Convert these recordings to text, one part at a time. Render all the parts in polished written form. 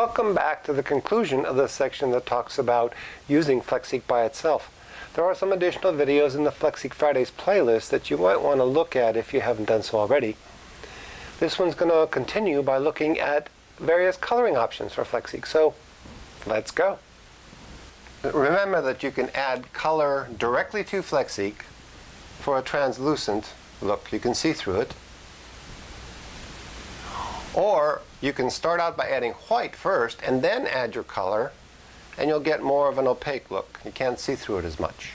Welcome back to the conclusion of the section that talks about using Flexique by itself. There are some additional videos in the Flexique Fridays playlist that you might want to look at if you haven't done so already. This one's going to continue by looking at various coloring options for Flexique, so let's go. Remember that you can add color directly to Flexique for a translucent look. You can see through it. Or you can start out by adding white first and then add your color, and you'll get more of an opaque look. You can't see through it as much.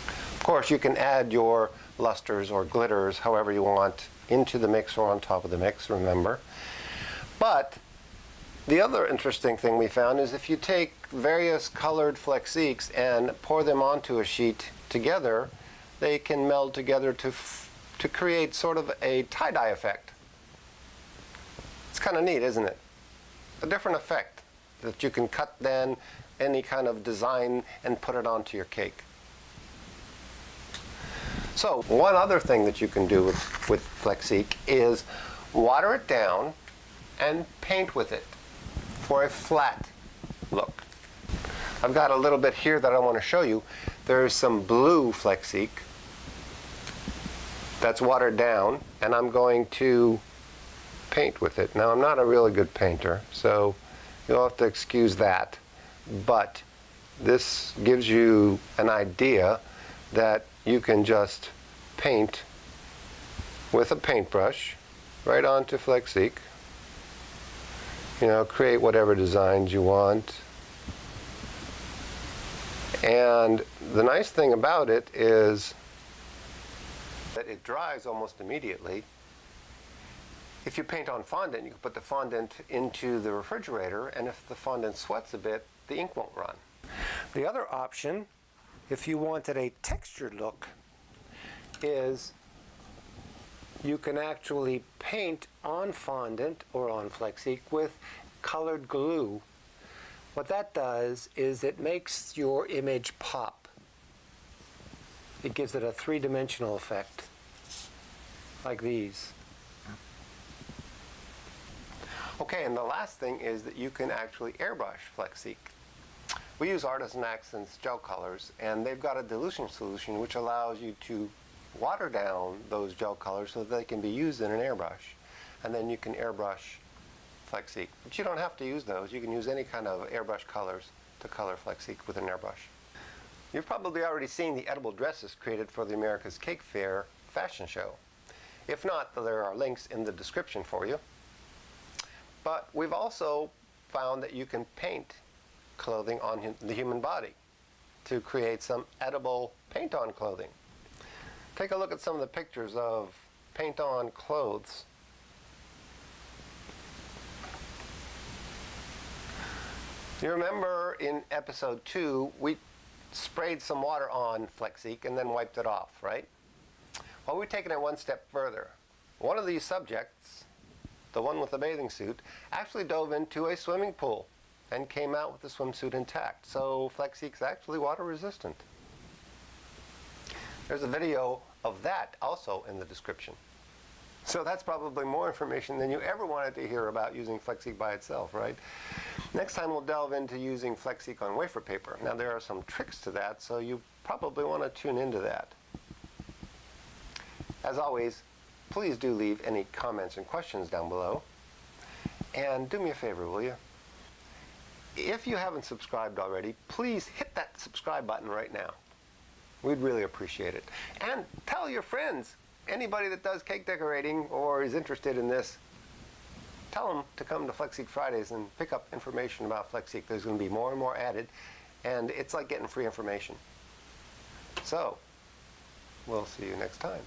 Of course, you can add your lusters or glitters, however you want, into the mix or on top of the mix, remember. But the other interesting thing we found is if you take various colored Flexiques and pour them onto a sheet together, they can meld together to create sort of a tie-dye effect. It's kind of neat, isn't it? A different effect that you can cut then any kind of design and put it onto your cake. So one other thing that you can do with Flexique is water it down and paint with it for a flat look. I've got a little bit here that I want to show you. There's some blue Flexique that's watered down, and I'm going to paint with it. Now, I'm not a really good painter, so you'll have to excuse that, but this gives you an idea that you can just paint with a paintbrush right onto Flexique. You know, create whatever designs you want. And the nice thing about it is that it dries almost immediately. If you paint on fondant, you can put the fondant into the refrigerator, and if the fondant sweats a bit, the ink won't run. The other option, if you wanted a textured look, is you can actually paint on fondant or on Flexique with colored glue. What that does is it makes your image pop. It gives it a three-dimensional effect, like these. Okay, and the last thing is that you can actually airbrush Flexique. We use Artisan Accents gel colors, and they've got a dilution solution which allows you to water down those gel colors so that they can be used in an airbrush. And then you can airbrush Flexique. But you don't have to use those. You can use any kind of airbrush colors to color Flexique with an airbrush. You've probably already seen the edible dresses created for the America's Cake Fair fashion show. If not, there are links in the description for you. But we've also found that you can paint clothing on the human body to create some edible paint-on clothing. Take a look at some of the pictures of paint-on clothes. You remember in episode 2, we sprayed some water on Flexique and then wiped it off, right? Well, we've taken it one step further. One of these subjects, the one with the bathing suit, actually dove into a swimming pool and came out with the swimsuit intact. So Flexique's actually water resistant. There's a video of that also in the description. So that's probably more information than you ever wanted to hear about using Flexique by itself, right? Next time we'll delve into using Flexique on wafer paper. Now there are some tricks to that, so you probably want to tune into that. As always, please do leave any comments and questions down below. And do me a favor, will you? If you haven't subscribed already, please hit that subscribe button right now. We'd really appreciate it. And tell your friends, anybody that does cake decorating or is interested in this, tell them to come to Flexique Fridays and pick up information about Flexique. There's going to be more and more added, and it's like getting free information. So, we'll see you next time.